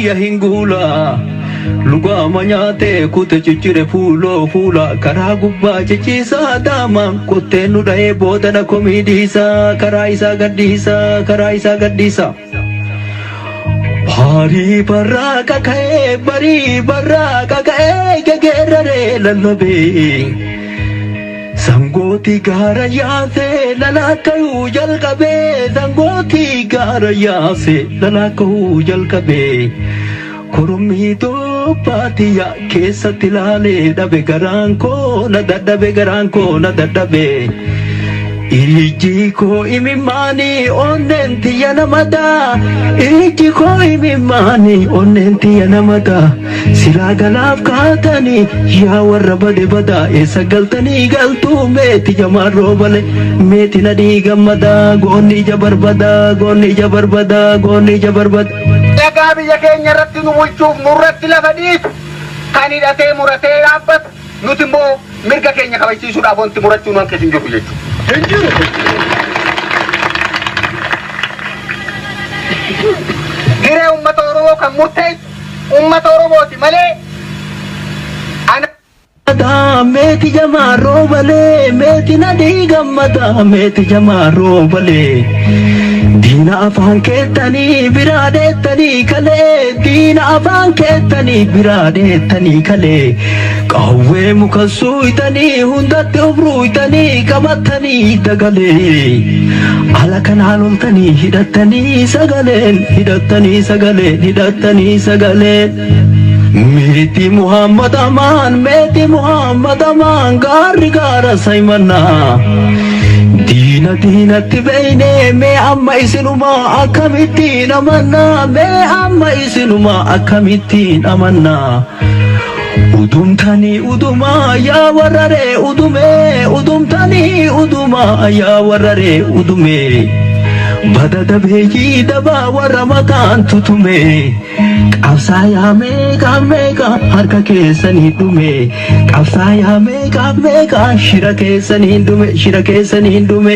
biyya hingula luga manyate kute chichire fuula karaa gubbaa chichisa dama kotte nu dae bodana komidisa karaa isa gaddisa bari baraka kae gegerare lalabe Sangoti gara yaase lalakayu jalkabe Sangoti gara yaase lalakayu jalkabe Kurumi to patiya kesa tilale dabe garanko na daddabe Iriji ko imimani onnenti yanamada Iriji ko imimani onnenti yanamada Sila galaf katani ya warra bade bada Esa galtani galtu meti jamarro bale Meti nadi gammada gonni jabarbada Laga biyya keenya irratti nu bulchuuf nurratti lafa dhiitu kan hidhatee muratee dhaabbatu nuti immoo mirga keenya kabachiisuudhaaf wanti murachuu nu hanqeessu hin jiru jechuudha. Giree uummata Oromoo kan murteessu uummata Oromooti malee Meti jamarro bale meti nadi gammada meti jamarro bale Dina afaan keettanii biraadeettanii kalee Dina afaan keettanii biraadeettanii kalee Qawwee muka suuytanii hundatti obruuytanii qabattanii dagalee Ala kanaan oltanii hidhattanii sagaleen Meti Muhammad Aman gaarri gaara simanna Dina tibeyne me amma isinuma akamittiin amanna Udumtani uduma ya warrare udume Badada beji daba warra mataan tutume Qabsaaya meeqa harka keessanii dhume Qabsaaya meeqa shira keessanii dhume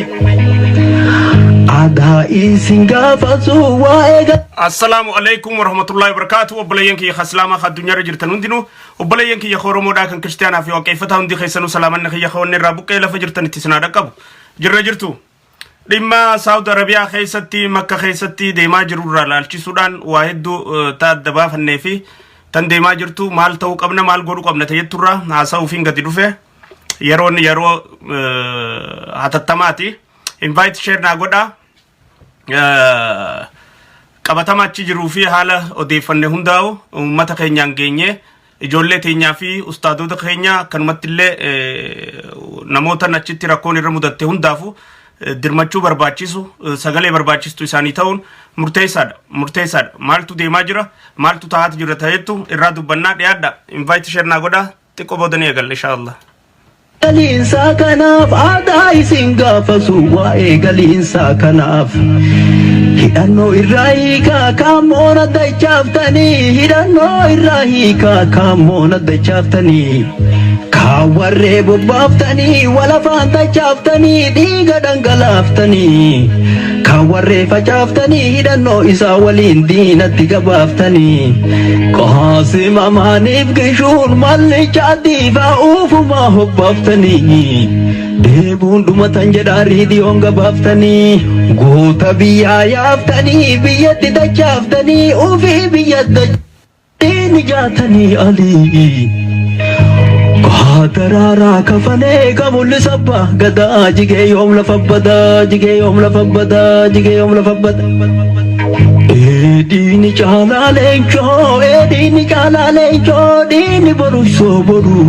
Ada isin gaafatu waa'ee Assalamu alaikum warahmatullahi wabarakatuh Obbolewwan kiyya khaslama khaddunyara jirtan hundinu Obbolewwan kiyya Oromoodhaa kan Kiristaanaa fi waaqeffata hundi keessanuu salaamanna kiyya khawwanni irraa buqqee lafa jirtan itti sinaa dhaqqabu jirra jirtu Dhimma Saudi Arabia keessatti Makka keessatti deemaa jirurraa laalchisuudhaan waa hedduu adda baafannee fi tan deemaa jirtu maal ta'uu qabna maal godhuu qabna ta'etturraa haasa'uufiin gadi dhufe yeroo hatattamaati invite share naa godhaa qabatama achi jiruu fi haala odeeffanne hundaa'u uummata keenyaan geenye ijoollee teenyaa fi ustaadota keenya kanumatti illee namoota achitti rakkoon irra mudatte hundaafu dirmachuu barbaachisu sagalee barbaachistu isaanii ta'uun murteessaadha maaltu deemaa jira maaltu ta'aa jira ta'ettu irraa dubbannaa dhiyaadha invite share naa godhaa xiqqoo boodanii eegalla inshallah Galiinsa kanaaf aadaa isin gaafasu waa'ee galiinsa kanaaf Hidhannoo irraa hiikaa kaammoon addachaaftanii Kaawwarree bobbaaftanii walafaan tachaaftanii dhiiga dhangalaaftanii Kaawwarree facaaftanii hidhannoo isaa waliin diinatti gabaaftanii Qaasim amaaniif gishuun mallicha addiifaa uufumaa hobbaaftanii Deebuun dhumatan jedhaa riidiyoon gabaaftanii Goota biyyaa yaaftanii biyyatti dachaaftanii ufii biyyatti jaatanii alii Darara kafane kamul sabba gada jige yom la fabbada Edini chala lencho dini boru so boru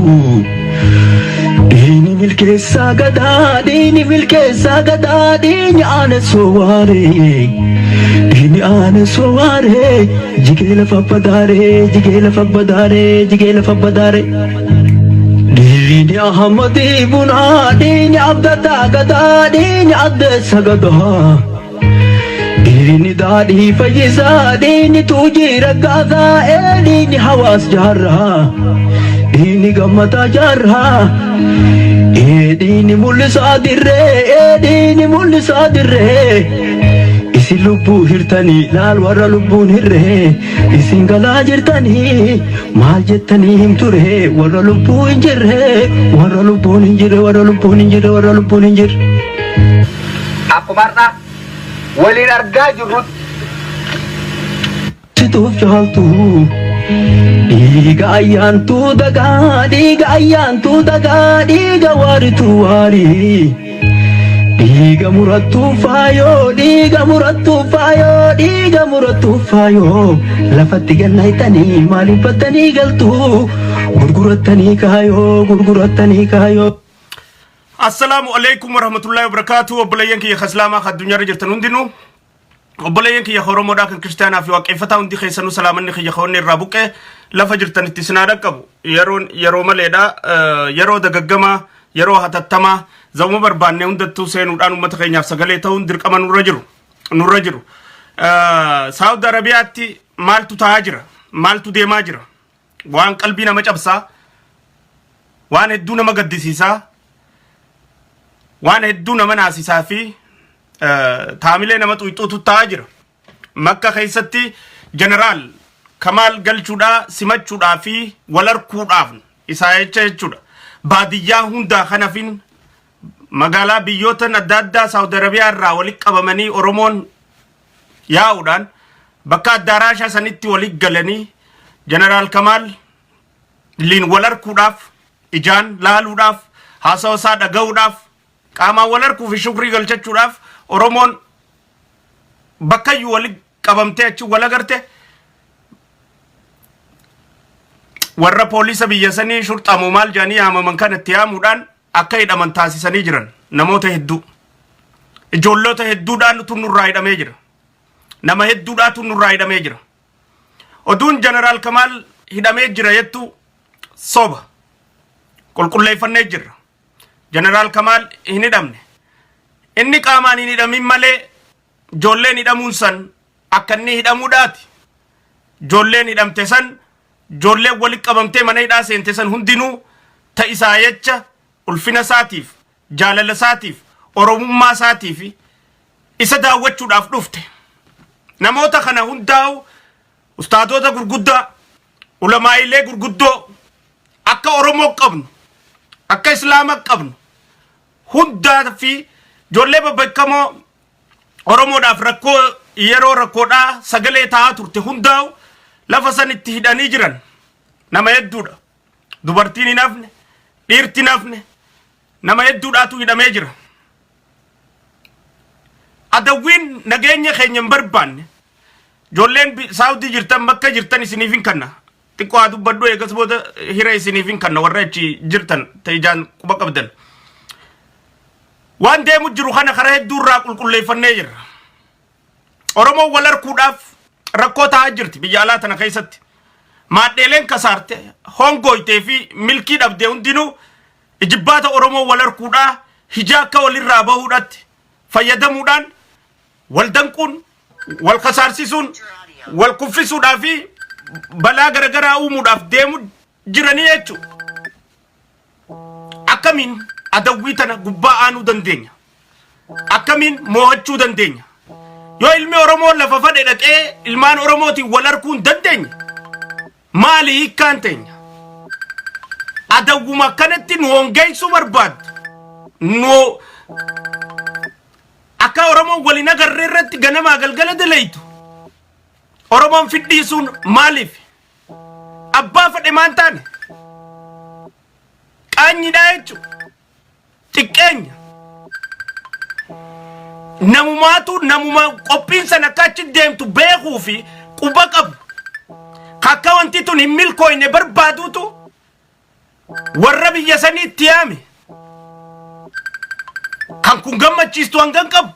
Dini milke sagada dini ane soware jige la fabbadare Dini Ahmadi buna dini abdata gada dini adde sagada Dini dadi fayisa dini tuji ragaza dini hawas jarra dini gammata jarra dini mulisa dirre isin lubbuu hirtanii laal warra lubbuun hirree isin galaa jirtanii maal jettanii himture warra lubbuu hin jirre warra lubbuun hin jirre warra lubbuun hin jirre warra lubbuun hin jirre. Akkuma har'a waliin argaa jirrutti situuf caaltu dhiiga ayyaantuu dagaa dhiiga ayyaantuu dagaa dhiiga waarituu waarii. Diga murattu fayo, diga murattu fayo, diga murattu fayo. Lafatti gannaitani maalin battanii galtu gurguratanii kayo. Assalamu alaikum warahmatullahi wabarakatuh. Obbolewwan kiyya khaslama addunyaa jirtan hundinuu. Obbolewwan kiyya Oromoodhaa kan Kiristaanaa fi Waaqeffataa hundi keessanuu salaamanni kiyya qoonni irraa buqqee lafa jirtanitti sinaa qabu. Yeroo maleedha yeroo dagaggamaa yeroo hatattamaa zawma barbaanne hundattuu seenuudhaan uummata keenyaaf sagalee ta'uun dirqama nurra jiru. Saawud Arabiyaatti maaltu ta'aa jira? Maaltu deemaa jira? Waan qalbii nama cabsaa, waan hedduu nama gaddisiisaa, waan hedduu nama naasisaa fi taamilee nama xuyxuutu ta'aa jira. Makka keessatti jeneraal Kamal Galchuudhaa simachuudhaa fi walarkuudhaaf isaa jechuudha. Baadiyyaa hundaa kanafin magaalaa biyyootan adda addaa Saawud Arabiyaa irraa walitti qabamanii Oromoon yaa'uudhaan bakka addaraashaa sanitti walitti galanii jeneraal Kamal liin walarkuudhaaf ijaan laaluudhaaf haasawaa isaa dhaga'uudhaaf qaamaan walarkuu fi shukrii galchachuudhaaf Oromoon bakkayyuu walitti qabamtee achi walagarte warra poolisa biyya sanii shurxamu maal jaanii yaamaman kanatti yaamuudhaan akka hidhaman taasisanii jiran namoota hedduu ijoollota hedduudhaan tunnurraa hidhamee jira. Nama hedduudhaatu nurraa hidhamee jira. Oduun jeneraal Kamal hidhamee jira jettu soba qulqulleeffannee jirra. Jeneraal Kamal hin hidhamne. Inni qaamaan hin hidhamin malee ijoolleen hidhamuun san akka inni hidhamuudhaati. Ijoolleen hidhamte san ijoolleen walitti qabamtee mana hidhaa seente san hundinuu ta'isaa jecha ulfina isaatiif jaalala isaatiif oromummaa isaatiif isa daawwachuudhaaf dhufte. Namoota kana hundaa'u ustaadota gurguddaa ulamaa'ilee gurguddoo akka Oromoo qabnu akka Islaama qabnu hundaa fi ijoollee babbaekamoo Oromoodhaaf rakkoo yeroo rakkoodhaa sagalee ta'aa turte hundaa'u lafa sanitti hidhanii jiran nama hedduudha. Dubartiin hin hafne, dhiirti hin hafne, nama hedduudhaatu hidhamee jira. Adawwiin nageenya keenya hin barbaanne ijoolleen Saawudii jirtan bakka jirtan isiniif hin kanna. Xiqqoo haa dubbadhu eegas booda hira isiniif hin kanna warra achi jirtan ta'ijaan quba qabdan. Waan deemu jiru kana karaa hedduurraa qulqulleeffannee jirra. Oromoon wal arguudhaaf rakkoo ta'aa jirti biyya alaa tana keessatti. Maadheeleen kasaarte hongoytee fi milkii dhabdee hundinuu ijibbaata Oromoo wal arguudhaa hijaa akka walirraa bahuudhaatti fayyadamuudhaan wal danquun wal kasaarsisuun wal kuffisuudhaa fi balaa garagaraa uumuudhaaf deemu jiranii jechuudha. Akkamiin adawwii tana gubbaa aanuu dandeenya? Akkamiin moo'achuu dandeenya? Yoo ilmi Oromoo lafa fadhe dhaqee ilmaan Oromootiin wal arguu hin dandeenye maali hiikkaan teenya? Adawwuma kanatti nu hongeessuu barbaaddu nu akka Oromoon waliin agarree irratti ganamaa galgala dalaytu Oromoon fidhiisuun maaliif? Abbaa fadhe maan taane qaanyidhaa jechuudha. Xiqqeenya namuma qophiin sana akka achi deemtu beekuu fi quba qabu akka wanti tun hin milkooyne barbaaduutu warra biyya sanii itti yaame kan kun gammachiistu hangan qabu.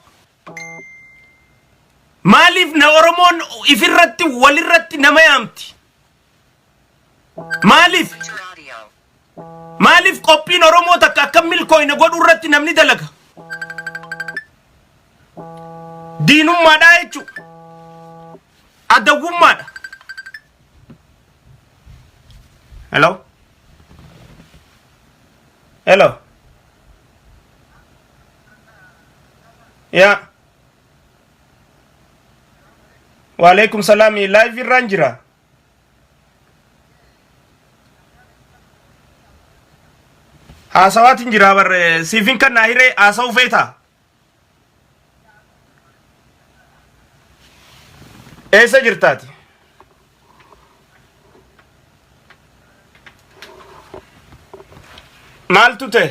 Maaliif na Oromoon ifirratti walirratti nama yaamti? Maaliif qophiin Oromoo takka akka milkooyne godhu irratti namni dalaga? Diinummaadhaa jechuudha. Adawwummaadha. Hello? Yeah. Waalaikum salam. Live irraan jira. Haasawaatiin jira barre siifin kan naa hiree haasawuu feeta. Eessa jirtaati? Maaltu ta'e?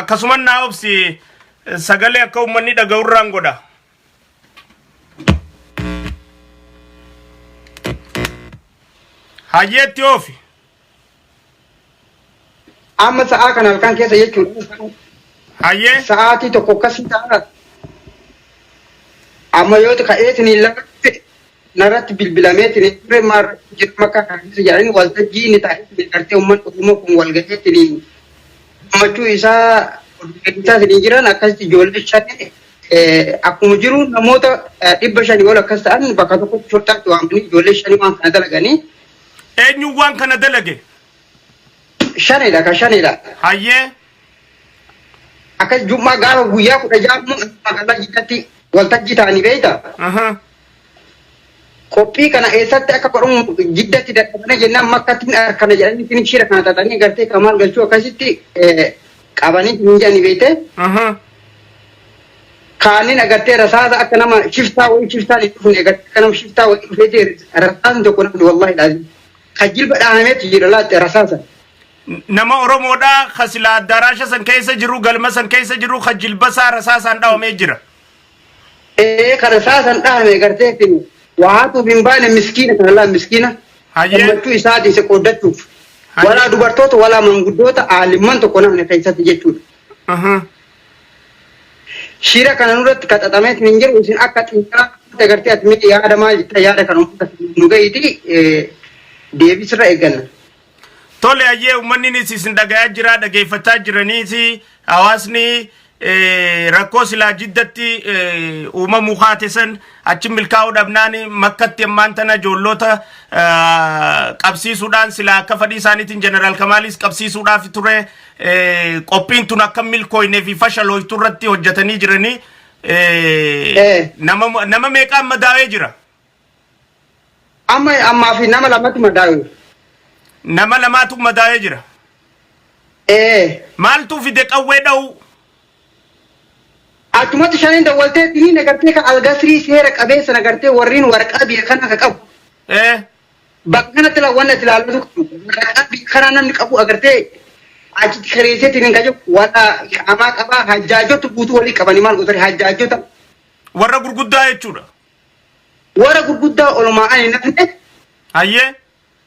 Akkasumas naa obsi sagalee akka uummanni dhaga'urraan godha. Hayyeetti oofi. Amma sa'a kana halkan keessa jechuudha. Hayyee. Sa'aatii tokko akkasii ta'a. Amma yoo ka'eetiin lafatti narratti bilbilameetiin ture maarra jedhama akka kaasisa jedhanii waltajjii inni taa'ee gartee uummanni Oromoo kun walgaheetiin gammachuu isaa isaatiin jiran akkasitti ijoollee shanii akkuma jiru namoota 500 ol akkas ta'an bakka tokkotti shortaatti waamanii ijoollee shanii waan kana dalaganii. Eenyu waan kana dalage? Shanidha ka shanidha. Hayyee. Akkas Jummaa gaafa guyyaa 16 magaalaa Jiddatti waltajjii ta'anii beeyta. Qophii kana eessatti akka godhamu Jiddatti dadhabana jennaan makkatti kana jedhanii finishira kana xaxanii gartee kamal galchuu akkasitti qabanii hin jedhanii beeyte. Kaaniin agartee rasaasa akka nama shiftaa wayii shiftaan hin dhufne agartee akka nama shiftaa wayii dhufeetee rasaasni tokko namni wallahi dhaabee. Kajilba dhaameetu jira laatte rasaasa. Nama Oromoodhaa kasila addaraasha san keessa jiru galma san keessa jiru kajilba isaa rasaasaan dhaawamee jira. Ka rasaasaan dhaawame gartee waatu hin baane miskiina kana laa miskiina. Gammachuu isaati isa qooddachuuf. Walaa dubartoota walaa manguddoota aalimman tokko namni keessatti jechuudha. Shira kana nurratti kaxaxameetu hin jiru isin akka xiinxalaa agartee ati miti yaada maal jetta yaada kana nu gahiiti deebisirra eegganna. Tole hayyee uummanni isin dhagayaa jira dhageeffachaa jiraniiti hawaasni rakkoo silaa Jiddatti uumamuu haate san achi milkaa'uu dhabnaan makkatti ammaan tana ijoollota qabsiisuudhaan silaa akka fedhii isaaniitiin jeneraal Kamaalis qabsiisuudhaaf ture qophiin tun akka milkooynee fi fashalooytu irratti hojjetanii jiranii nama meeqaan madaa'ee jira? Ammaa fi nama lamatti madaa'e. Nama lamaatu madaa'ee jira. Maaltu fide qawwee dha'u? Achumatti shaniin dawwaltee diniin agartee ka algasrii seera qabeessa agartee warriin waraqaa biyya kana ka qabu. Bakka kanatti wanna itti ilaallatu waraqaa biyya kanaa namni qabu agartee achitti kareesseetiin ka jiru wala qaamaa qabaa hajjaajota guutuu walii qabanii maal godhani hajjaajota. Warra gurguddaa jechuudha. Warra gurguddaa olumaa'anii namni. Hayyee.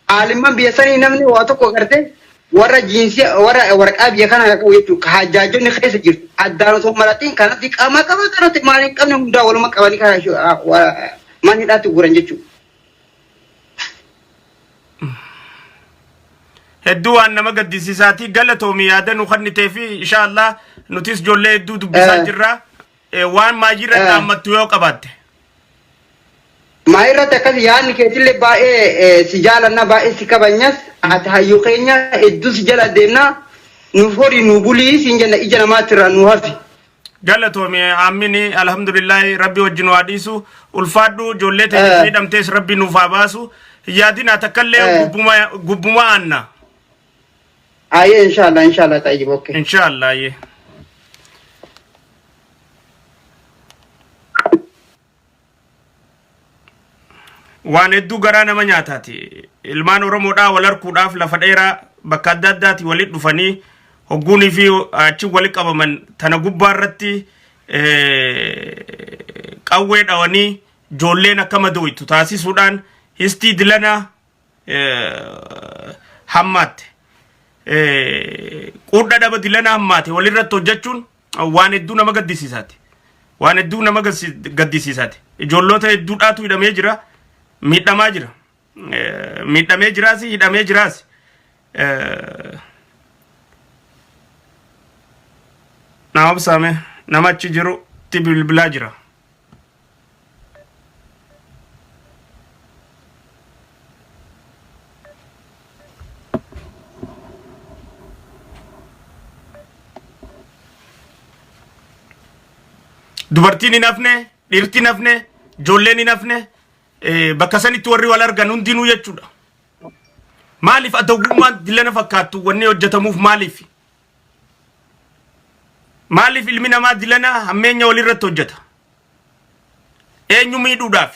Aalimman biyya sanii namni waa tokko agartee warra jiinsi warra waraqaa biyya kana qabu jechuudha hajjaajonni keessa jirtu addaan osoo malatiin kanatti qaamaa qabaa kanatti maaliin qabne hundaa waluma qabanii kana manni hidhaatti guuran jechuudha. Hedduu waan nama gaddisiisaati galatoomii yaada nu kennitee fi inshaallah nutis ijoollee hedduu dubbisaa jirra waan maayirra dhaammattu yoo qabaatte. Maayirratti akkas yaadni keessillee baay'ee si jaalanna baay'ee si kabanyas ati hayyuu keenya hedduu si jala deemna nu horii nu bulii siin jenna ija namaatti irraa nu hafi. Galatoomii aamini alhamdulillahi rabbi wajjin waa dhiisu ulfaadhu ijoollee ta'e fayyadamtees rabbi nuuf haa baasu yaadina takkallee gubbuma aanna. Aye inshallah tayyib okay. Inshallah aye. Waan hedduu garaa nama nyaataati. Ilmaan Oromoodhaa wal harkuudhaaf lafa dheeraa bakka adda addaati walitti dhufanii hogguunii fi achi walitti qabaman tana gubbaa irratti qawwee dhawanii ijoolleen akka madooytu taasisuudhaan histii dilana hammaatte. Quudha dhaba dilana hammaate walirratti hojjechuun waan hedduu nama gaddisiisaati. Waan hedduu nama gaddisiisaati. Ijoollota hedduudhaatu hidhamee jira. Miidhamaa jira. Miidhamee jiraasi hidhamee jiraasi. Nama obsaame nama achi jiru itti bilbilaa jira. dubartiin hin hafne dhiirti hin hafne ijoolleen hin hafne bakka sanitti warri wal argan hundinuu jechuudha. Maaliif adawwummaan dilana fakkaattu wanni hojjetamuuf maaliif? Maaliif ilmi namaa dilana hammeenya walirratti hojjeta? Eenyu miidhuudhaaf?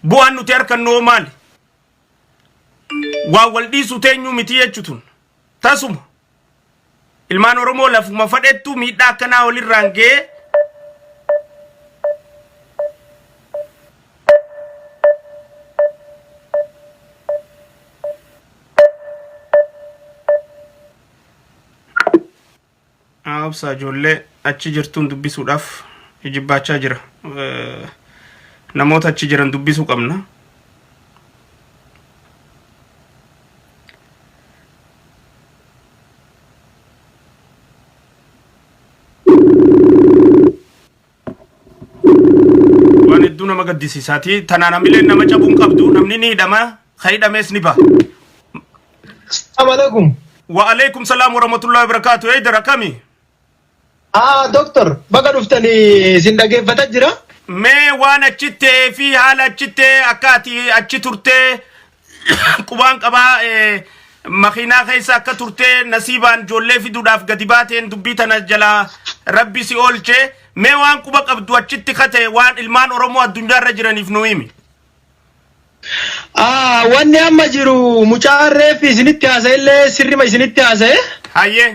Bu'aan nuti harkannoo maali? Waa wal dhiisu teenyu miti jechuun tasuma ilmaan Oromoo lafuma fadhettu miidhaa akkanaa walirraan ga'ee Absa ijoollee achi jirtuun dubbisuudhaaf ijibbachaa jira. Namoota achi jiran dubbisuu qabna. Waan hedduu nama gaddisiisaati. Tanaan hamileen nama cabuun qabdu namni ni hidhama. Hidhamees ni ba'a. Assalamu alaikum. Wa alaikum salaam wa rahmatullahi wa barakatuh. Eedara kami? Doctor, baga dhuftanii sin dhaggeeffataa jira? Mee waan achittee fi haala achittee akkaati achi turtee qubaan qabaa makiinaa keessa akka turtee nasiibaan ijoollee fiduudhaaf gadi baateen dubbii tana jala rabbi si oolchee mee waan quba qabdu achitti kate waan ilmaan Oromoo addunyaarra jiraniif nu himi. Wanni amma jiru mucaarree fi isinitti haasa'ellee sirrima isinitti haasa'e? Hayyee.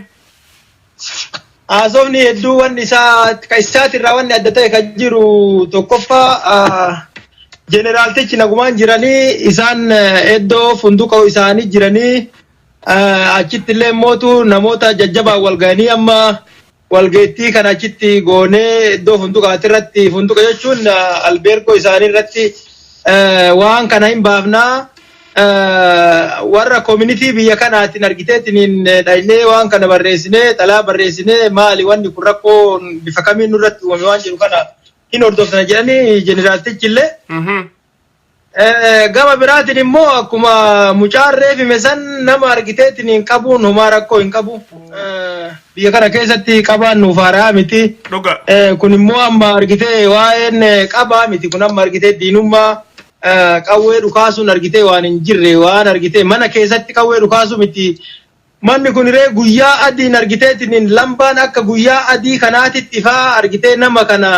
Haasofni hedduu wanni isaatirraa wanni adda ta'e kan jiru tokkoffaa jeneraaltichi nagumaan jiranii isaan iddoo funduqa isaanii jiranii achitti illee mootu namoota jajjabaa wal ga'anii amma walgeettii kan achitti goonee iddoo funduqaati irratti funduqa jechuun albeergoo isaanii irratti waan kana hin baafnaa warra community biyya kanaatiin argiteetiin dhaynee waan kana barreessinee xalaa barreessinee maali wanni kun rakkoo bifa kamiin nurratti uumame waan jiru kana hin hordofna jedhanii jeneraaltichi illee gama biraatiin immoo akkuma mucaarree fi mesan nama argiteetiin qabuun homaa rakkoo hin qabu biyya kana keessatti qabaan nuuf har'a miti kun immoo amma argitee waa'een qabaa miti kun amma argitee diinummaa qawwee dhukaasuun argitee waan hin jirre waan argitee mana keessatti qawwee dhukaasu miti manni kun iree guyyaa adiin argiteetiin lambaan akka guyyaa adii kanaatitti ifaa argitee nama kana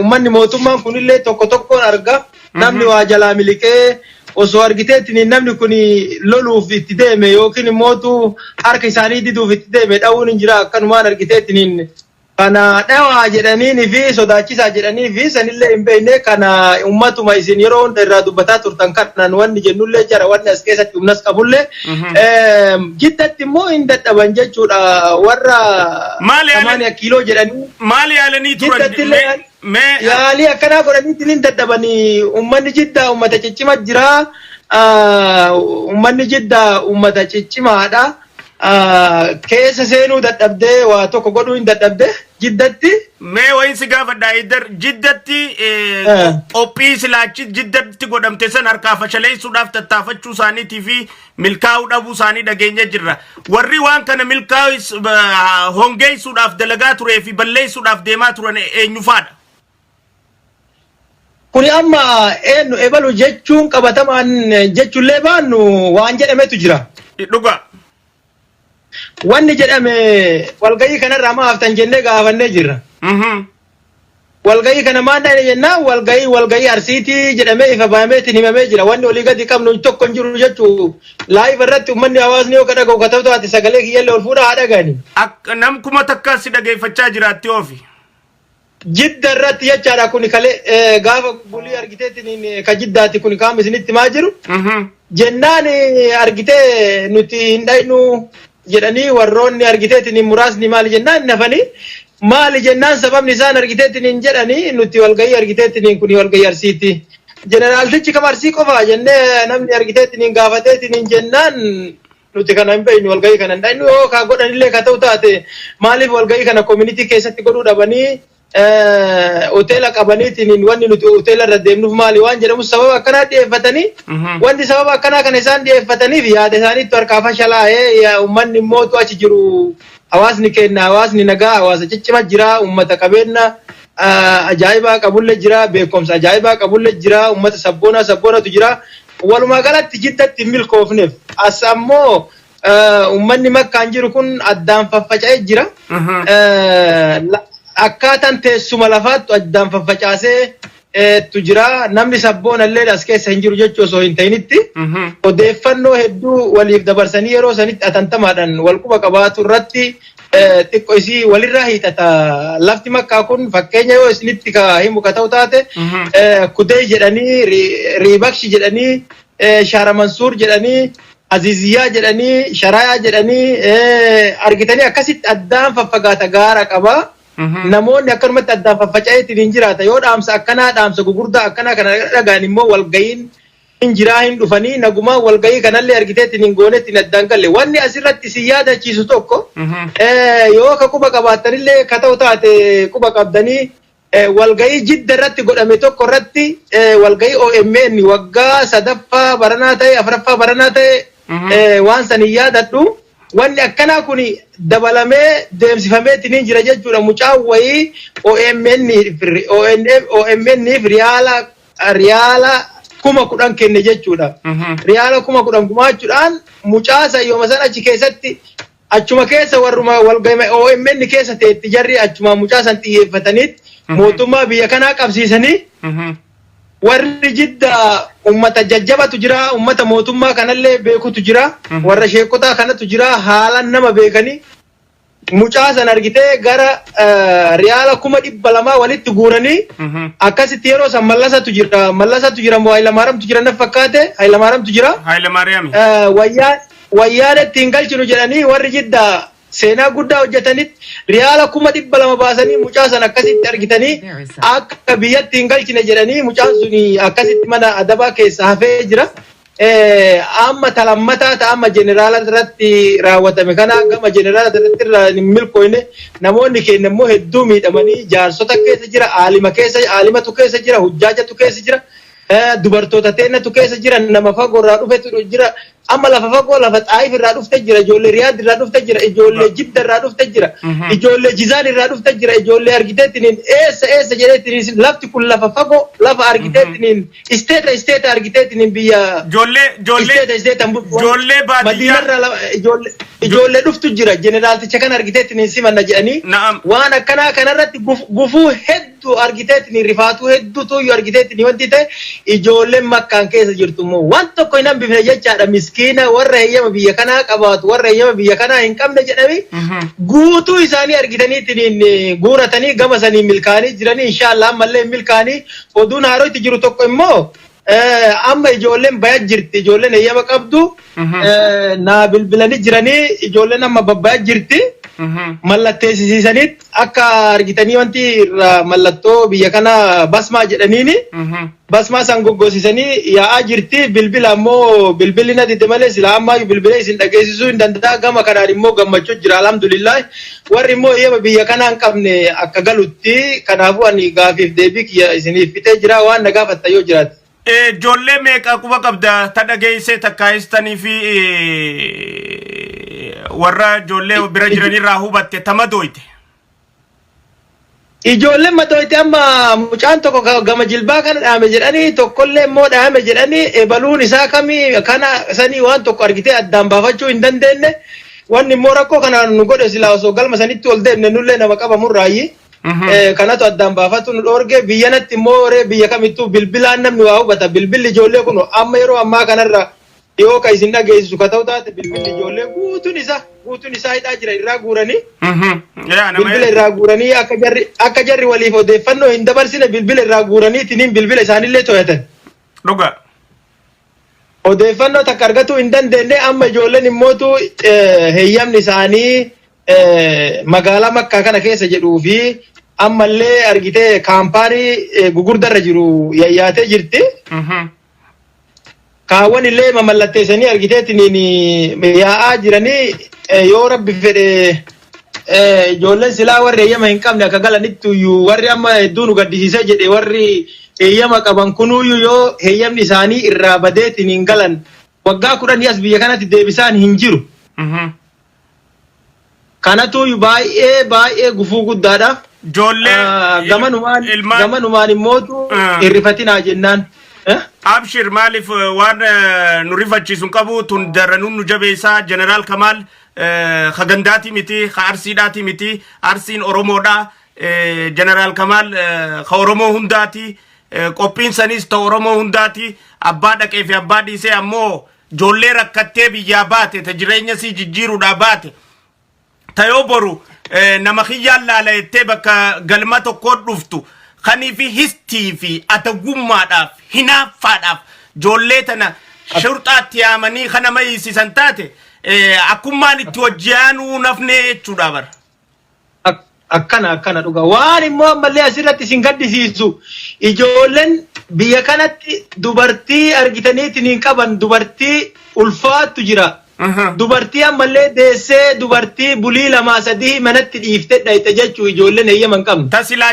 ummanni mootummaan kunillee tokko tokkoon arga namni waa jalaa miliqee osoo argiteetiin namni kun loluuf itti deeme yookiin immootu harka isaanii diduuf itti deeme dha'uun hin jira akkanumaan argiteetiin kana dhawaa jedhanii fi sodaachisaa jedhanii fi sanillee hin beekne kana ummatuma isin yeroo hunda irraa dubbataa turtan kanan wanni jennullee jara wanni as keessatti humnas qabullee jiddatti immoo hin dadhaban jechuudha warra samaaniya kiiloo jedhanii maali yaalanii turan yaalii akkanaa godhaniitiin hin dadhabanii ummanni jiddaa ummata ciccima jira ummanni jiddaa ummata ciccimaadha keessa seenuu dadhabdee waa tokko godhuu hin dadhabde jiddatti mee wayinsi gaafadhaa idar jiddatti qophii silaachi jiddatti godhamte san harkaa fashaleessuudhaaf tattaafachuu isaaniitii fi milkaa'uu dhabuu isaanii dhageenya jirra warri waan kana milkaa'u hongeessuudhaaf dalagaa turee fi balleessuudhaaf deemaa turan eenyufaadha kuni amma eenyu ebalu jechuun qabatamaan jechuullee baannu waan jedhametu jira dhugaa wanni jedhame walgayii kanarraa ma haftan jennee gaafannee jirra. Walgayii kana maal dhaine jennaan walgayii arsiitii jedhamee ifa baameetiin himamee jira. Wanni olii gadi qabnu tokko hin jiru jechuu laayiv irratti uummanni hawaasni yoo kadhaga'u kata'u ati sagalee kiyyallee ol fuudhaa haa dhagani. Nam kuma takka si dhageeffachaa jiraatti oofi. Jidda irratti jechaadha kuni kalee gaafa bulii argiteetiin ka jiddaati kuni kaam isinitti maa jiru. Jennaan argitee nuti hin dhaynu jedhanii warroonni argiteetiin muraasni maali jennaan nafanii maali jennaan sababni isaan argiteetiin jedhanii nuti walgayii argiteetiin kun walgayii arsiiti jeneraaltichi kam arsii qofa jennee namni argiteetiin gaafateetiin jennaan nuti kana hin beeknu walgayii kana hin dhaynu yoo ka godhanillee ka ta'u taate maaliif walgayii kana community keessatti godhuu dhabanii hoteela qabaniitiin wanni nuti hoteela irra deemnuuf maali waan jedhamu sababa akkanaa dhiyeeffatanii wanti sababa akkanaa kana isaan dhiyeeffataniif yaada isaaniitti harkaa fashalaa'ee ummanni immootu achi jiru hawaasni keenya hawaasni nagaa hawaasa ciccima jira ummata qabeenya ajaa'ibaa qabulle jira beekumsa ajaa'ibaa qabulle jira ummata sabboonatu jira walumaa galatti jiddatti milkoofneef as ammoo ummanni makkaan jiru kun addaan faffaca'ee jira akkaataan teessuma lafaatti addaan faffacaasee tu jira namni sabboonallee as keessa hin jiru jechuu osoo hin ta'initti odeeffannoo hedduu waliif dabarsanii yeroo sanitti atantamaadhaan wal quba qabaatu irratti xiqqoo isii walirraa hiixata lafti makkaa kun fakkeenya yoo isinitti ka himu ka ta'u taate kudee jedhanii riibakshi jedhanii shaara mansuur jedhanii aziziyyaa jedhanii sharayaa jedhanii argitanii akkasitti addaan faffagaata gaara qabaa namoonni akkanumatti addaan faffaca'eetiin hin jiraata yoo dhaamsa akkanaa dhaamsa gugurdaa akkanaa kana dhagaan immoo walgayiin hin jiraa hin dhufanii nagumaa walgayii kanallee argiteetiin hin gooneetiin addaan galle wanni asirratti si yaadachiisu tokko yoo ka quba qabaattanillee ka ta'u taate quba qabdanii walgayii jidda irratti godhame tokko irratti walgayii OMN waggaa 3ffaa baranaa ta'e 4ffaa baranaa ta'e waan san hin yaadadhu wanni akkanaa kun dabalamee deemsifameetiin jira jechuudha mucaan wayii OMN'if riyaala 10,000 kenne jechuudha riyaala 10,000 gumaachuudhaan mucaasa yooma san achi keessatti achuma keessa warruma walgayii OMN keessa ta'etti jarri achuma mucaasan xiyyeeffataniit mootummaa biyya kanaa qabsiisanii warri jidda ummata jajjabatu jira ummata mootummaa kanallee beekutu jira warra sheekotaa kanatu jira haalan nama beekanii mucaasan argitee gara riyaala 200,000 walitti guuranii akkasitti yeroo san mallasatu jira moo Hayilamaariyaamtu jira naf fakkaate Hayilamaariyaamtu jira wayyaan ittiin galchinu jedhanii warri jidda seenaa guddaa hojjetanitti riyaala 200,000 baasanii mucaasan akkasitti argitanii akka biyyatti hin galchine jedhanii mucaan suni akkasitti mana adabaa keessa hafee jira amma talammataa ta'ama jeneraala irratti raawwatame kana gama jeneraala irratti milkooyne namoonni keenya immoo hedduu miidhamanii jaarsota keessa jira aalimatu keessa jira hujjaajatu keessa jira dubartoota teenatu keessa jira nama fagoo irraa dhufetu jira amma lafa fagoo lafa xaayif irraa dhufte jira ijoollee riyaad irraa dhufte jira ijoollee jidda irraa dhufte jira ijoollee jizaan irraa dhufte jira ijoollee argiteetiin eessa jedheetiin lafti kun lafa fagoo lafa argiteetiin isteeta argiteetiin biyya ijoollee baadiyyaa ijoollee dhuftu jira jeneraalticha kan argiteetiin simanna jedhanii waan akkanaa kanarratti gufuu hedduu argiteetiin rifaatuu hedduutu argiteetiin wanti ta'e ijoolleen makkaan keessa jirtu immoo waan tokko hin hambifne jechaadha miskiina warra heeyyama biyya kanaa qabaatu warra heeyyama biyya kanaa hin qabne jedhami guutuu isaanii argitaniitiin guuratanii gama sanii milkaanii jiranii inshaallah ammallee milkaanii oduun haarootti jiru tokko immoo amma ijoolleen bayat jirti ijoolleen heeyyama qabdu naa bilbilanii jiranii ijoolleen amma babbayat jirti mallatteessisiisaniit akka argitanii wanti mallattoo biyya kana basmaa jedhaniini basmaa san goggoosisanii yaa'aa jirti bilbila ammoo bilbilli na dide malee sila ammaa bilbila isin dhageessisuu hin danda'a gama kanaan immoo gammachuu jira alhamdulillah warri immoo heeyyama biyya kanaa hin qabne akka galutti kanaafuu ani gaafiif deebii kiyya isiniif fitee jira waan na gaafatta yoo jiraate. Ijoollee meeqa quba qabda ta dhageessee takkaayistanii fi warra ijoollee bira jiranirraa hubatte tama dooyte. Ijoolleen madooyte amma mucaan tokko gama jilbaa kana dhaame jedhanii tokkollee immoo dhaame jedhanii ebaluun isaa kamii kana sanii waan tokko argitee addaan baafachuu hin dandeenye wanni immoo rakkoo kanaan nu godhe silaa osoo galma sanitti ol deemne nullee nama qabamurraayi. Kanatu addaan baafatu nu dhoorge biyyanatti immoo biyya kamittuu bilbilaan namni waa hubata bilbilli ijoollee kun amma yeroo ammaa kanarra yoo ka isin dhageessisu ka ta'u taate bilbilli ijoollee guutuun isaa hidhaa jira irraa guuranii bilbila irraa guuranii akka jarri waliif odeeffannoo hin dabarsine bilbila irraa guuranii tiniin bilbila isaanillee to'atan. Dhuga. Odeeffannoo takka argatuu hin dandeenye amma ijoolleen immootu heeyyamni isaanii magaalaa makkaa kana keessa jedhuu fi ammallee argitee kaampaanii gugurdarra jiru yayyaatee jirti. Kaawwan illee mamallatteessanii argiteetiin yaa'aa jiranii yoo rabbi fedhe ijoolleen silaa warri heeyyama hin qabne akka galanitti iyyuu warri amma hedduu nu gaddisiisee jedhe warri heeyyama qaban kunuyyuu yoo heeyyamni isaanii irraa badeetiin hin galan waggaa 10 as biyya kanatti deebisaan hin jiru. kanatu baay'ee gufuu guddaadha. Jolle gamanumaan immootu irrifatinaa jennaan. Abshir malif waan nu rifachiisun qabu tun daranun nu jabeessa General Kamal khagandaati miti khaarsiidhaati miti arsiin Oromoodha General Kamal kha Oromoo hundaati qophiin sanis ta Oromoo hundaati abbaa dhaqee fi abbaa dhiisee ammoo joollee rakkattee biyyaa baate ta jireenya si jijjiiruudha baate tayoo boru nama khiyyaan laalayettee bakka galma tokko dhuftu khanii fi histii fi atagummaadhaaf hinaaffaadhaaf joollee tana shurxaatti yaamanii kana mayisiisan taate akkummaan itti wajjiyaanuu nafne jechuudha bara. Akkana dhuga waan immoo ammallee asirratti isin gaddisiisu ijoolleen biyya kanatti dubartii argitaniitiin hin qaban dubartii ulfaattu jira. Dubartii ammallee deessee dubartii bulii lamaa sadii manatti dhiiftee dhayte jechuu ijoolleen eeyyaman qabnu. Tasilaa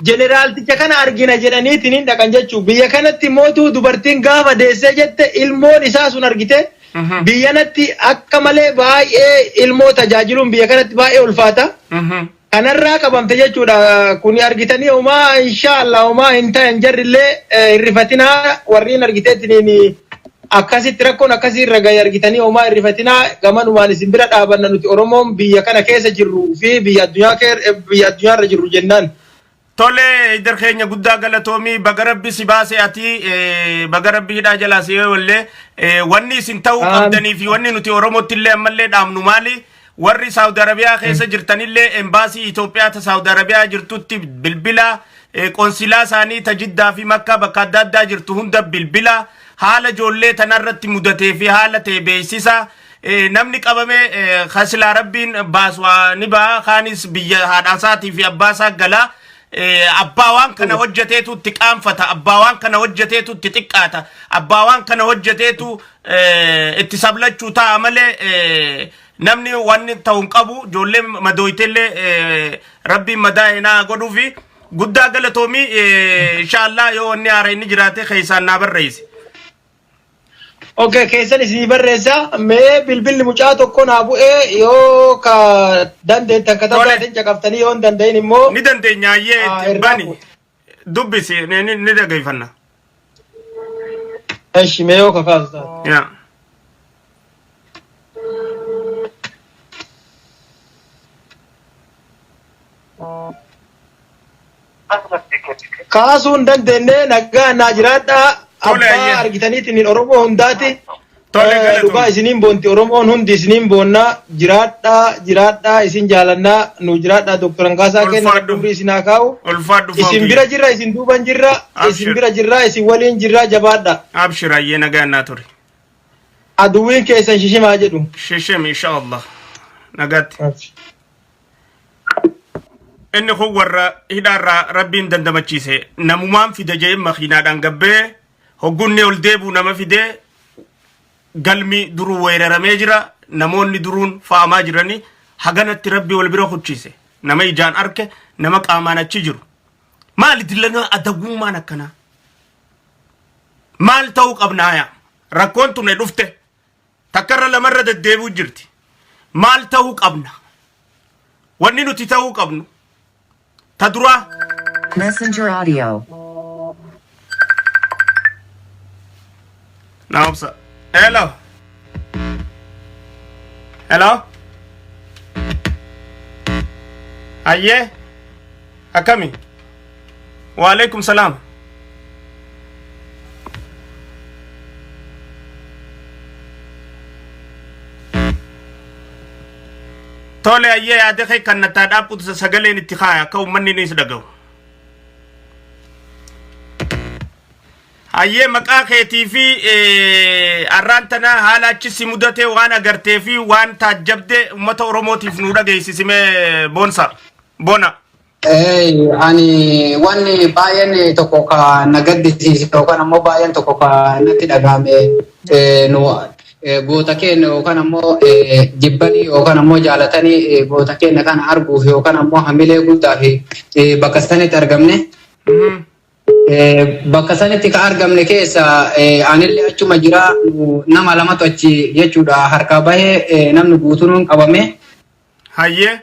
Jeneraalticha kana argina jedhaniitiin hin dhaqan jechuu biyya kanatti mootuu dubartiin gaafa deessee jette ilmoon isaa sun argite biyyanatti akka malee baay'ee ilmoo tajaajiluun biyya kanatti baay'ee ulfaata. Kanarraa qabamte jechuudha kuni argitanii homaa inshallah homaa hin ta'an jarrillee irrifatinaa warriin argiteetiin akkasitti rakkoon akkasii irra gahee argitanii homaa irrifatinaa gamanumaan isin bira dhaabanna nuti Oromoon biyya kana keessa jirru fi biyya addunyaarra jirru jennaan. Tole idar keenya guddaa galatoomii baga rabbi si baase ati baga rabbi hidhaa jalaa si wallee wanni isin ta'uu qabdanii fi wanni nuti Oromootti illee ammallee dhaamnu maali? Warri Saudi Arabia keessa jirtanillee embaasii Itoophiyaa ta Saudi Arabia jirtutti bilbila konsilaa isaanii ta Jiddaa fi Makkaa bakka adda addaa jirtu hunda bilbila haala joollee tanarratti mudatee fi haala ta'e beeksisa namni qabame khasilaa rabbiin baaswaa ni baa kaanis biyya haadhaasaati fi abbaasaa gala abbaa waan kana hojjeteetu itti qaanfata abbaa waan kana hojjeteetu itti xiqqaata abbaa waan kana hojjeteetu itti sablachuu ta'a malee namni wanni ta'uun qabu joollee madooytellee rabbiin madaa'inaa godhuu fi guddaa galatoomii inshallah yoo wanni haara inni jiraate keessaan naa barreessi. Okay, keessan isinii barreessa mee bilbilli mucaa tokko naa bu'ee yoo ka dandeettan katabaatiin caqaftanii yoo hin danda'in immoo ni dandeenya ayyee bani dubbisi ni dhaggeeffanna. Eshi mee yoo kakaasu taate. Yeah. Kaasuun dandeenye nagaa naa jiraadhaa abbaa argitaniitiin Oromoo hundaati. Dhugaa isiniin boonti Oromoon hundi isiniin boonnaa jiraadhaa isin jaalannaa nu jiraadhaa Dr. Angaasaa kenna dubbii isin haa kaa'u. Isin bira jirra isin duuban jirra isin bira jirra isin waliin jirra jabaadha. Abshir ayyee nagaa naa ture. Aduwwiin keessan shishimaa jedhu. Shishim inshallah nagaatti. Inni kun warra hidhaarraa rabbiin dandamachiise namumaan fide jee makiinaadhaan gabbee hoggunni ol deebu nama fide galmi duruu weeraramee jira namoonni duruun fa'amaa jiranii haganatti rabbi wal bira kuchise nama ijaan arke nama qaamaan achi jiru maali dillana adagummaan akkana maal ta'uu qabnaaya rakkoon tunne dhufte takkarra lamarra deddeebuu jirti maal ta'uu qabna wanni nuti ta'uu qabnu Tadura Messenger audio. Now, sir. Hello. Hello. Aye. Akami. Wa alaikum salam. Tole ayyee yaade kee kan nataa dhaabbutu sagaleen itti kaaya akka uummanni ni dhagahu. Ayyee maqaa keetii fi arraan tana haala achisi mudate waan agartee fi waan taajjabde uummata Oromootiif nu dhageessisimee boonsa bona. Ani wanni baay'een tokko ka nagaddisiise yookaan ammoo baay'een tokko ka natti dhagahame nu goota keenya yookaan ammoo jibbanii yookaan ammoo jaalatanii goota keenya kana arguuf yookaan ammoo hamilee guddaa fi bakka sanitti argamne. Bakka sanitti ka argamne keessa anillee achuma jira nama lamatu achi jechuudha harkaa bahee namni guutuun qabame. Hayyee.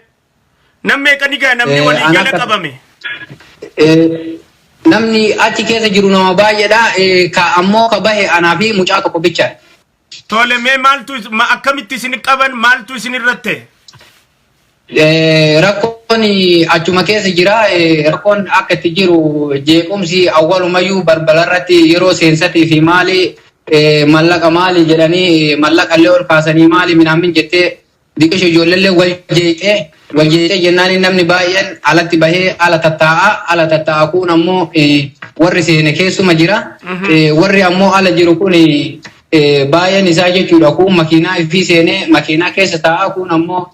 Namni eeganigaa namni walii gala qabame. Namni achi keessa jiru nama baay'eedha. Ka ammoo ka bahe anaa fi mucaa tokko bicha. Tole mee maaltu akkamitti isin qaban maaltu isin irratti? Rakkoon achuma keessa jira. Rakkoon akka itti jiru jeequmsi awwalumayyuu balbala irratti yeroo seensatii fi maali mallaqa maali jedhanii mallaqallee ol kaasanii maali minaamin jettee diqisha ijoolleellee wal jeeqee jennaan namni baay'een alatti bahee ala tattaa'a kun ammoo warri seene keessuma jira. Warri ammoo ala jiru kun baay'een isaa jechuudha kun makiinaa fi seenee makiinaa keessa taa'a kun ammoo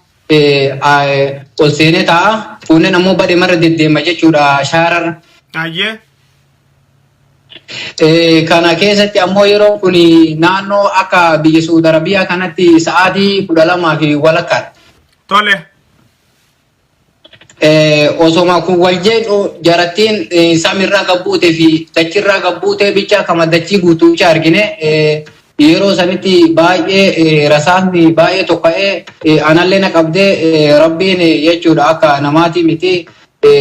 ol seenee taa'a kunneen ammoo badee marra deddeema jechuudha shaararra. Hayyee. Kana keessatti ammoo yeroo kun naannoo akka biyya Saudi Arabiyaa kanatti sa'aatii 12 fi walakkaa. Tole. Osoma kun wal jedhu jarattiin samirraa gabbuutee fi dachirraa gabbuutee bicha kama dachii guutuucha argine yeroo sanitti baay'ee rasaasni baay'ee tokka'ee anallee na qabdee rabbiin jechuudha akka namaati miti.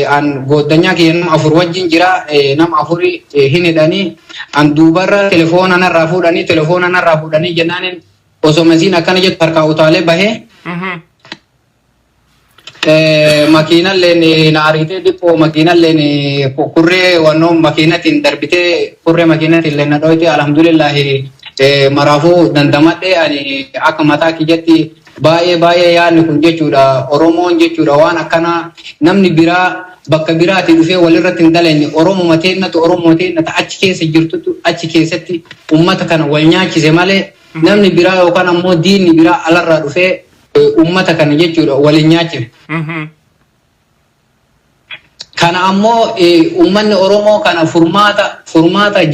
An goddanyaa kiyya nama afur wajjin jira nama afuri hin hidhanii an duubarra telefoona narraa fuudhanii jennaan osoma isiin akkana jettu harkaa utaalee bahee makiinalleen na ariitee dhiphoo makiinalleen kurree wannoo makiinatiin darbitee kurree makiinatiin na dhoyte alhamdulillahi maraafuu dandamadhe ani akka mataa kiyyatti baay'ee yaadni kun jechuudha Oromoon jechuudha waan akkana namni biraa bakka biraati dhufee walirratti hin dalenne Oromoo mateennatu achi keessa jirtutu achi keessatti ummata kana wal nyaachise malee namni biraa yookaan ammoo diinni biraa alarraa dhufee ummata kana jechuudha waliin nyaachise. Kana ammoo ummanni Oromoo kana furmaata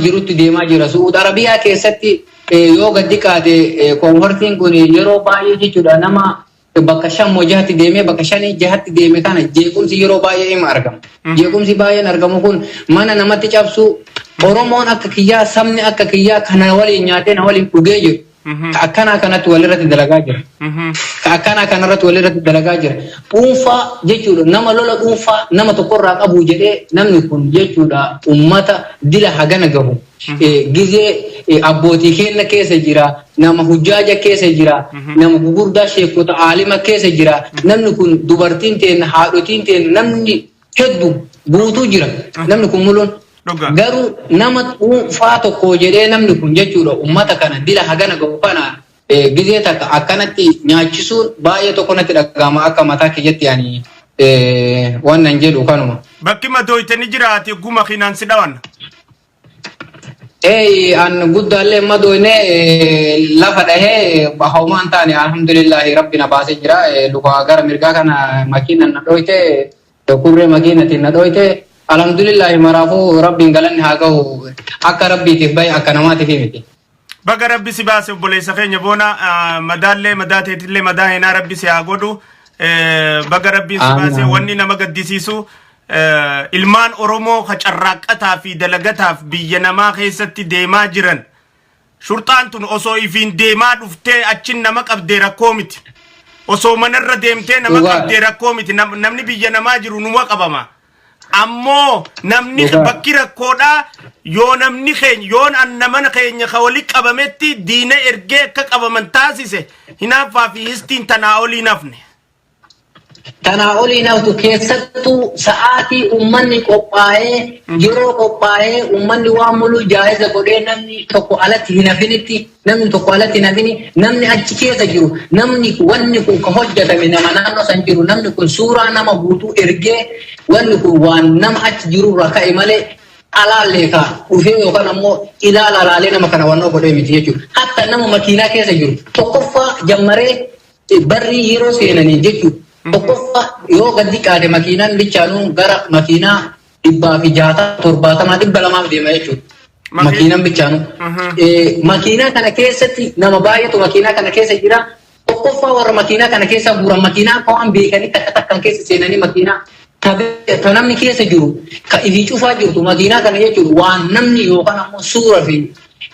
jirutti deemaa jira. Saudi Arabiyaa keessatti yoo gadi qaate koonfortiin kun yeroo baay'ee jechuudha nama bakka 5 jahatti deemee bakka 5 jahatti deeme kana jeequmsi yeroo baay'ee ima argama. Jeequmsi baay'een argamu kun mana namatti cabsu Oromoon akka kiyyaa sabni akka kiyyaa kana waliin nyaatee na waliin dhugee jiru. Akkana kanatti walirratti dalagaa jira. Akkana kanarratti walirratti dalagaa jira. Dhuunfaa jechuudha nama lola dhuunfaa nama tokkorraa qabu jedhee namni kun jechuudha ummata dila hagana gahu. Gizee abbootii keenya keessa jira, nama hujjaaja keessa jira, nama gugurdaa sheekota aalima keessa jira. Namni kun dubartiin teenya haadhotiin teenya namni hedduu guutuu jira. Namni kun muluun garuu nama dhuunfaa tokko jedhee namni kun jechuudha ummata kana dila hagana gahu kana gizee takka akkanatti nyaachisuun baay'ee tokko natti dhagahama akka mataa kiyyatti ani wannan jedhu kanuma. Bakki madooytanii jiraate guma kinaansi dhawan. An guddaallee madooyne lafa dhahee homaan taane alhamdulillahi rabbina baasee jira. Luka gara mirgaa kana makiinan na dhoyte kurree makiinatiin na dhoyte alhamdulillahi maraafuu rabbiin galanni haa gahu akka rabbiitiif bahe akka namaatiif miti. Baga rabbi si baase obboleessa keenya boona madaallee madaateetillee madaa heenaa rabbi si haa godhu baga rabbi si baase wanni nama gaddisiisu ilmaan Oromoo carraaqqataa fi dalagataaf biyya namaa keessatti deemaa jiran shurxaan tun osoo ifiin deemaa dhuftee achin nama qabdee rakkoo miti osoo manarra deemtee nama qabdee rakkoo miti namni biyya namaa jiru numa qabama. Ammoo namni bakki rakkoodhaa yoo namni keenya yoo namana keenya kawali qabametti diina ergee akka qabaman taasise hinaaffaa fi histiin tanaa olii nafne. Tanaa olii naftu keessattuu sa'aatii ummanni qophaa'ee yeroo qophaa'ee ummanni waan muluu jaa'iza godhee namni tokko alatti hin hafinitti namni tokko alatti hin hafini namni achi keessa jiru namni wanni kun ka hojjetame nama naannoo san jiru namni kun suuraa nama guutuu ergee wanni kun waan nama achi jiru irraa ka'e malee alaallee ka dhufee yookaan ammoo ilaala alaalee nama kana wannoo godhee miti jechuudha. Hatta nama makiinaa keessa jiru tokkoffaa jammaree barrii yeroo seenanii jechuudha. Tokkoffaa yoo gadi qaade makiinaan bichaanuu gara makiinaa 160 200 deema jechuudha. Makiinaan bichaanuu. Makiinaa kana keessatti nama baay'eetu makiinaa kana keessa jira. Tokkoffaa warra makiinaa kana keessa bu'uuran makiinaa ka'an beekanii takka keessa seenanii makiinaa ta namni keessa jiru ka ifii cufaa jirtu makiinaa kana jechuudha waan namni yookaan ammoo suura fi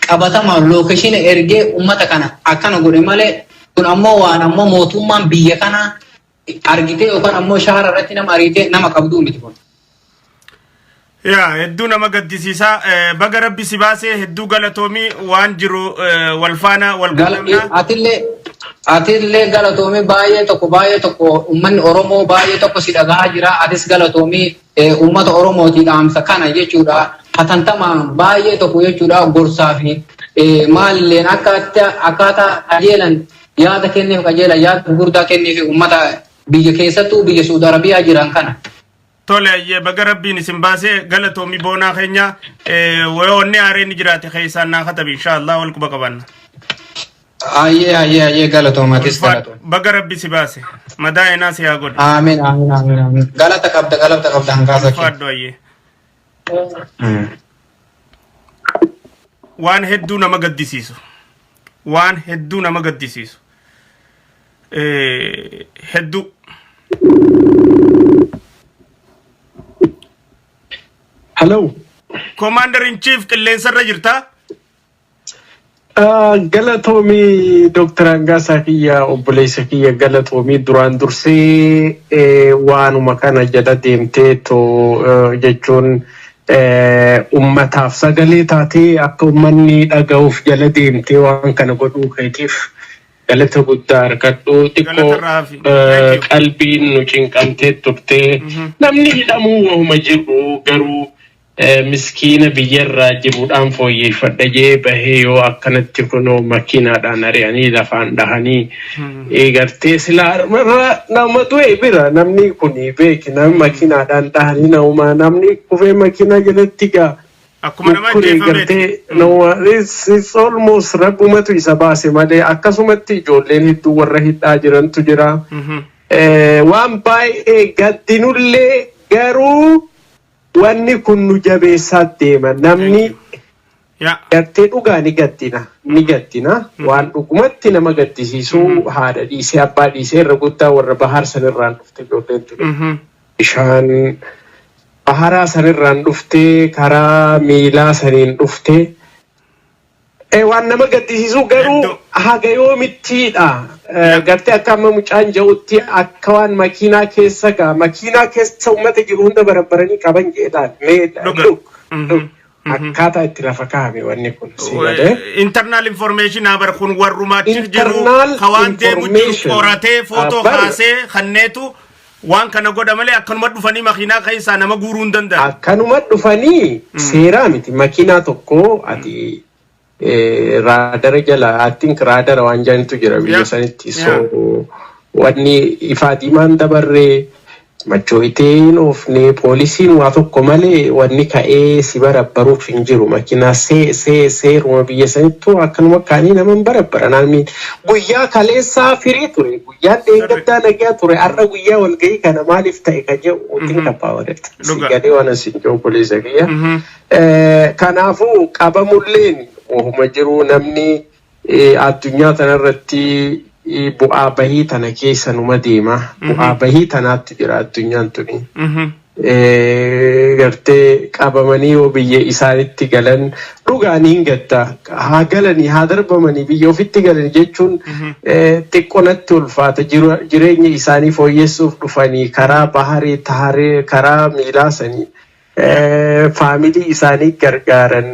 qabatamaa lookeeshina ergee ummata kana akkana godhe malee kun ammoo waan ammoo mootummaan biyya kana argitee yookaan ammoo shaara irratti nama ariitee nama qabduu miti kun. Yaa hedduu nama gaddisiisa baga rabbi si baasee hedduu galatoomii waan jiru wal faana wal galamna. Atillee galatoomii baay'ee tokko uummanni Oromoo baay'ee tokko si dhagahaa jira. Atis galatoomii uummata Oromooti dhaamsa kana jechuudha. Hatantamaan baay'ee tokko jechuudha gorsaa fi maalilleen akkaataa qajeelan yaada kenneef qajeelan yaada gurguddaa kenneef uummata biyya keessattuu biyya Saudi Arabiyaa jiran kana. Tole baga rabbiin isin baasee galatoomii boonaa keenya wayoonni aareen jiraate keessaan naa katabi inshallah wal quba qabanna. Ayye galatoomatis galatoom. Baga rabbi si baase madaa'inaa si haa godhe. Amiin. Galata qabda hangaasa kee. Faddo ayye. Waan hedduu nama gaddisiisu. Hedduu. Hello. Commander in Chief qilleensarra jirta? Galatoomii Dr. Angaasaa kiyya obboleessa kiyya galatoomii duraan dursee waanuma kana jala deemtee jechuun ummataaf sagalee taatee akka ummanni dhaga'uuf jala deemtee waan kana godhuu keetiif galata guddaa argadhu. Xiqqoo qalbiin nu cinqamtee turtee namni hidhamuu wahuma jiru garuu miskiina biyyarraa jiruudhaan fooyyeffadha jee bahee yoo akkanatti kunoo makiinaadhaan ari'anii lafaan dhahanii eegartee silaa nama du'e bira namni kun beeki namni makiinaadhaan dhahanii namni kufee makiinaa jalatti gaa akkuma nama eegartee it's almost rabbumatu isa baase malee akkasumatti ijoolleen hedduu warra hidhaa jirantu jira waan baay'ee gaddinullee garuu wanni kun nu jabeessaa deema namni gartee dhugaa ni gaddina waan dhugumatti nama gaddisiisuu haadha dhiisee abbaa dhiisee irra guddaa warra bahar sanirraan dhufte ijoolleen ture bishaan baharaa sanirraan dhufte karaa miilaa saniin dhufte waan nama gaddisiisuu garuu haga yoomittiidha gartee akka amma mucaan ja'utti akka waan makiinaa keessa uummata jiru hunda barabbaranii qaban jedhaan akkaataa itti lafa kaa'ame wanni kun internal information habar kun warrumaachif jiru hawaan deemu jiru qoratee footoo kaasee kanneetu waan kana godha malee akkanuma dhufanii makiinaa keessaa nama guuruu hin danda'an. Akkanuma dhufanii seeraa miti makiinaa tokko ati raadara jala attiin raadara waan jaanitu jira biyya sanitti wanni ifaa diimaan dabarree machooyiteen ofne poolisiin waa tokko malee wanni ka'ee si barabbaruuf hin jiru makiinaa seeruma biyya sanittu akkanuma kaanii naman barabbara naanni guyyaa kaleessaa firii ture guyyaa dheegaddaa nagaa ture har'a guyyaa walgahii kana maaliif ta'e ka jedhu utiin kappaa wadatti si gadee waan asin jiru poolisa kiyya kanaafuu qabamulleen ohuma jiru namni addunyaa tanarratti bu'aa bahii tana keessa numa deema bu'aa bahii tanaatti jira addunyaan tuni gartee qabamanii yoo biyya isaanitti galan dhugaan hin gadda haa galanii haa darbamanii biyya ofitti galan jechuun xiqqoonatti ulfaata jireenya isaanii fooyyessuuf dhufanii karaa baharee taharee karaa miilaa sanii faamilii isaanii gargaaran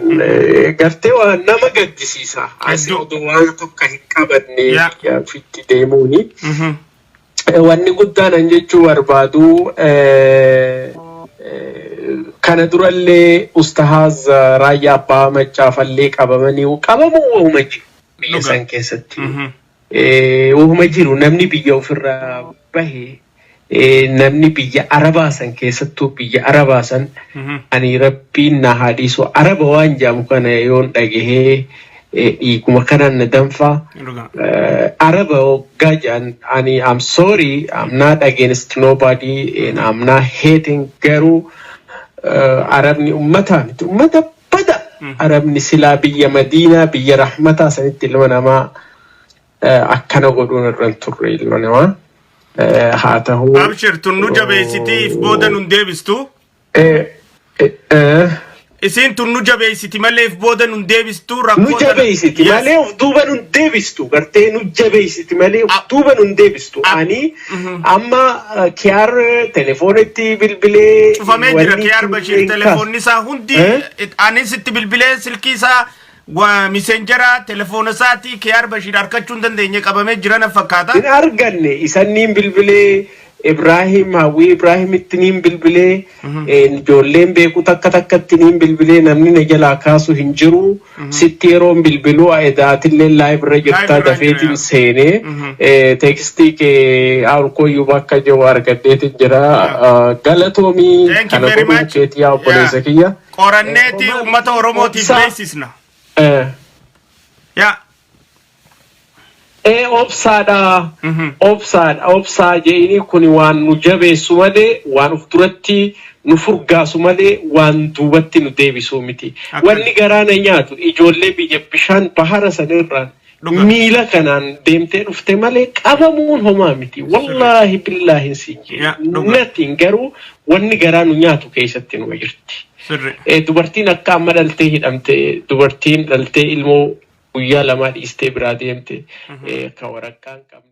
gartee waan nama gaddisiisa asii oduu waan tokko hin qabanne ofitti deemuuni wanni guddaan jechuu barbaadu kana durallee ustaaz raayyaa abbaa macaafallee qabamuu wahuma jiru biyya san keessatti wahuma jiru namni biyya ofirraa bahee namni biyya Arabaa san keessattuu biyya Arabaa san ani rabbiin na haadhiisu Araba waan jaamu kana yoon dhagahee dhiiguma kanan na danfa Araba waggaa jaan ani I'm sorry I'm not against nobody and I'm not hating garuu Arabni ummata miti ummata bada Arabni silaa biyya Madiinaa biyya rahmataa sanitti ilma namaa akkana godhuun irraan turre ilma namaa haa ta'uu abshir tunnu jabeessitiif booda nun deebistu isin tun nu jabeessiti malee if booda nun deebistu nu rakkoo jabeessiti malee of duuba nun deebistu gartee nu jabeessiti malee of duuba nun deebistu ani amma kiyaar telefoonitti bilbilee cufamee jira kiyaar bashir telefoonni isaa hundi anis itti bilbilee silkii isaa messengeraa telefoona isaati kiyaar bashir harkachuu hin dandeenye qabamee jiran fakkaata hin arganne isanniin bilbilee Ibrahim hawi Ibrahim ittiin bilbilee ijoolleen beeku takka ittiin bilbilee namni na jalaa kaasu hin jiru sitti yeroon bilbiluu aedaatillee live irra jirtaa dafeetiin seenee tekstii kee alkooyyuu bakka jiru argaddeetiin jira galatoomii kana godhuu keetii yaa obboleessa kiyya qoranneeti ummata oromootiif beeksisna yaa obsaa jeeni kuni waan nu jabeessu malee waan uf duratti nu furgaasu malee waan duubatti nu deebisu miti wanni garaana nyaatu ijoollee biyya bishaan bahara sanirraan miila kanaan deemtee dhufte malee qabamuun homaa miti wallaahi billaahi sinjee natiin garuu wanni garaa nu nyaatu keessatti nu jirti dubartiin akka amma dhaltee hidhamte dubartiin dhaltee ilmoo guyyaa lama dhiistee biraa deemte ka waraqaan qabne